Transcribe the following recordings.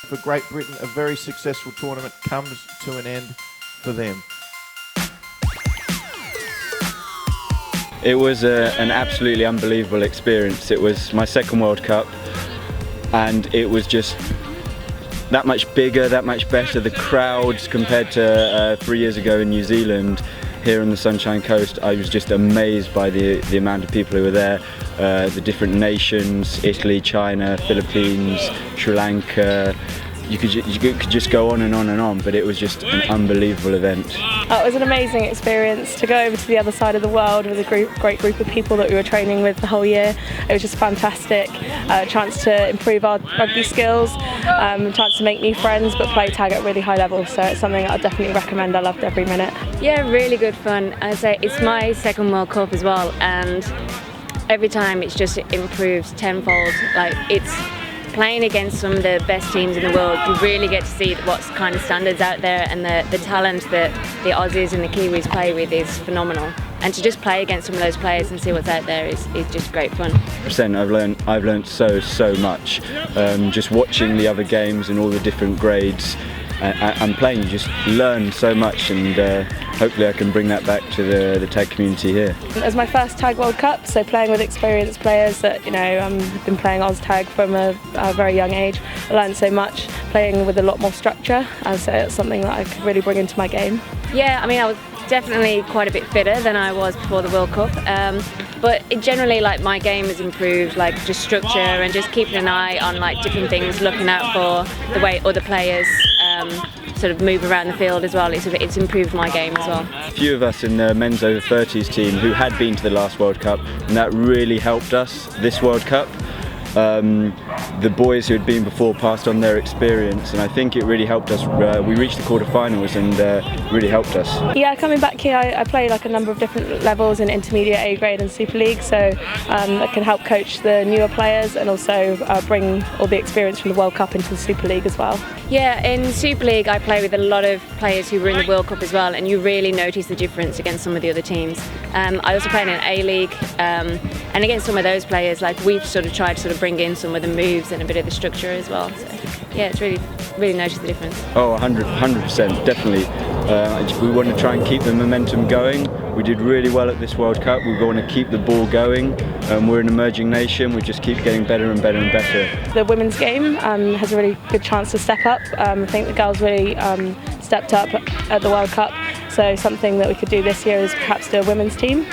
For Great Britain, a very successful tournament comes to an end for them. It was an absolutely unbelievable experience. It was my second World Cup and it was just that much bigger, that much better. The crowds compared to 3 years ago in New Zealand, here on the Sunshine Coast, I was just amazed by the amount of people who were there, the different nations, Italy, China, Philippines, Sri Lanka. You could just go on and on and on, but it was just an unbelievable event. It was an amazing experience to go over to the other side of the world with a great group of people that we were training with the whole year. It was just fantastic. A chance to improve our rugby skills, a chance to make new friends, but play tag at a really high level. So it's something I definitely recommend. I loved every minute. Yeah, really good fun. I'd say it's my second World Cup as well, and every time it's just improved tenfold. Like, it's playing against some of the best teams in the world. You really get to see what's kind of standards out there, and the talent that the Aussies and the Kiwis play with is phenomenal. And to just play against some of those players and see what's out there is just great fun. I've learned so much. Just watching the other games and all the different grades and playing, you just learn so much, and hopefully I can bring that back to the tag community here. It was my first tag World Cup, so playing with experienced players that have been playing Oztag from a very young age. I learned so much, playing with a lot more structure, so it's something that I could really bring into my game. Yeah, I mean, I was definitely quite a bit fitter than I was before the World Cup, but generally, like, my game has improved, like just structure and just keeping an eye on like different things, looking out for the way other players sort of move around the field as well. It's improved my game as well. A few of us in the men's over 30s team who had been to the last World Cup, and that really helped us this World Cup. The boys who had been before passed on their experience, and I think it really helped us. We reached the quarterfinals and really helped us. Yeah, coming back here, I play like a number of different levels in intermediate, A grade and Super League, so I can help coach the newer players and also bring all the experience from the World Cup into the Super League as well. Yeah, in Super League I play with a lot of players who were in the World Cup as well, and you really notice the difference against some of the other teams. I also play in an A League, and against some of those players, like, we've sort of tried to bring in some of the moves and a bit of the structure as well. So yeah, it's really noticed the difference. Oh, 100%, definitely. We want to try and keep the momentum going. We did really well at this World Cup. We want to keep the ball going. We're an emerging nation. We just keep getting better and better and better. The women's game has a really good chance to step up. I think the girls really stepped up at the World Cup. So something that we could do this year is perhaps do a women's team.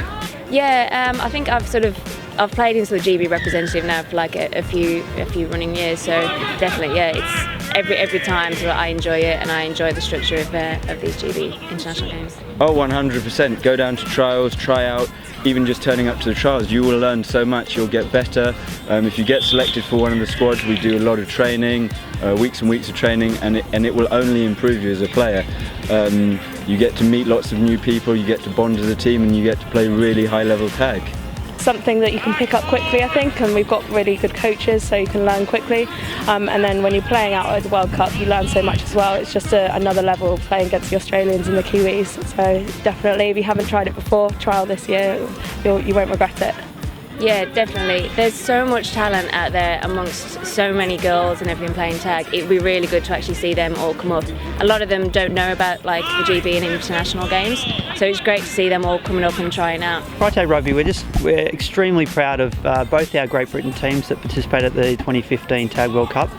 Yeah, I think I've played into the GB representative now for like a few running years, so definitely, yeah, it's every time so I enjoy it, and I enjoy the structure of these GB international games. Oh, 100%. Go down to trials, try out, even just turning up to the trials, you will learn so much, you'll get better. If you get selected for one of the squads, we do a lot of training, weeks and weeks of training, and it will only improve you as a player. You get to meet lots of new people, you get to bond as a team, and you get to play really high level tag. Something that you can pick up quickly, I think, and we've got really good coaches, so you can learn quickly. And then when you're playing out at the World Cup, you learn so much as well. It's just another level playing against the Australians and the Kiwis. So definitely, if you haven't tried it before, trial this year. You won't regret it. Yeah, definitely. There's so much talent out there amongst so many girls and everything playing tag. It'd be really good to actually see them all come up. A lot of them don't know about like the GB and international games, so it's great to see them all coming up and trying out. Oztag Rugby, we're extremely proud of both our Great Britain teams that participated at the 2015 Tag World Cup.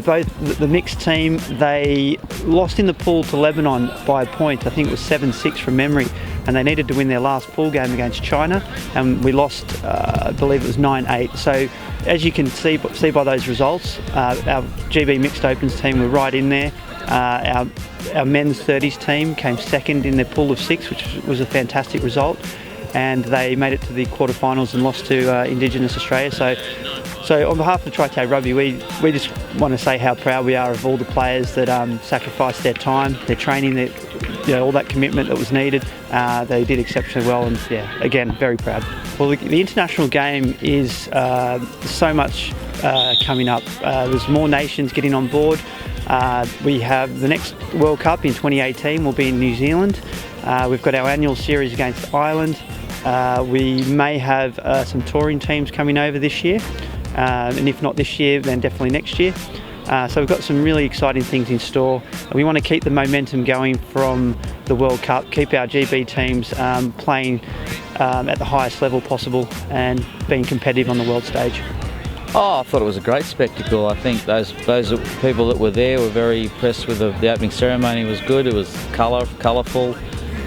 Both the mixed team, they lost in the pool to Lebanon by a point. I think it was 7-6 from memory, and they needed to win their last pool game against China, and we lost, I believe it was 9-8. So as you can see by those results, our GB Mixed Opens team were right in there. Our men's 30s team came second in their pool of 6, which was a fantastic result, and they made it to the quarterfinals and lost to Indigenous Australia. So on behalf of Oztag Rugby, we just want to say how proud we are of all the players that sacrificed their time, their training, all that commitment that was needed. They did exceptionally well, and yeah, again, very proud. Well, the international game is so much coming up. There's more nations getting on board. We have the next World Cup in 2018 will be in New Zealand. We've got our annual series against Ireland. We may have some touring teams coming over this year, and if not this year, then definitely next year. So we've got some really exciting things in store. We want to keep the momentum going from the World Cup, keep our GB teams playing at the highest level possible and being competitive on the world stage. Oh, I thought it was a great spectacle. I think those people that were there were very impressed with the opening ceremony. It was good. It was colourful.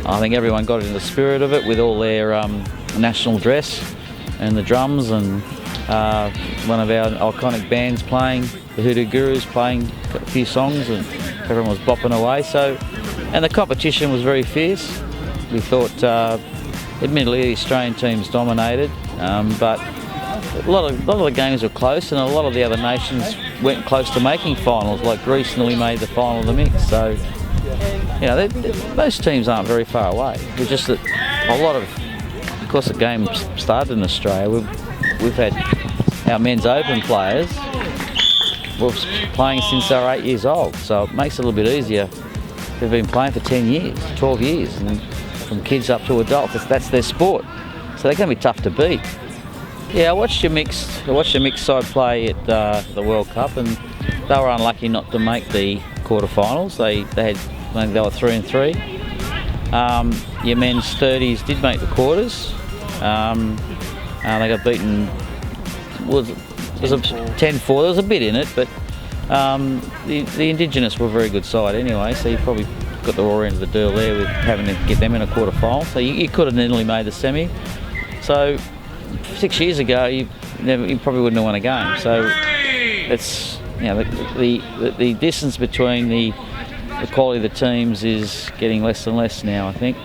I think everyone got into the spirit of it with all their national dress and the drums, and one of our iconic bands playing, the Hoodoo Gurus, playing a few songs, and everyone was bopping away. So, and the competition was very fierce. We thought, admittedly, the Australian teams dominated, but a lot of the games were close, and a lot of the other nations went close to making finals. Like Greece nearly made the final of the mix. So, you know, most teams aren't very far away. It's just that a lot of course, the game started in Australia. We've had our men's open players. We're playing since they were 8 years old, so it makes it a little bit easier. They've been playing for 10 years, 12 years, and from kids up to adults, that's their sport. So they're going to be tough to beat. Yeah, I watched your mixed side play at the World Cup, and they were unlucky not to make the quarterfinals. They were 3-3. Your men's 30s did make the quarters. They got beaten. Was a 10-4. There was a bit in it, but the Indigenous were a very good side anyway. So you probably got the raw end of the deal there with having to get them in a quarter final. So you could have nearly made the semi. So 6 years ago, you probably wouldn't have won a game. So it's, you know, the distance between the quality of the teams is getting less and less now, I think.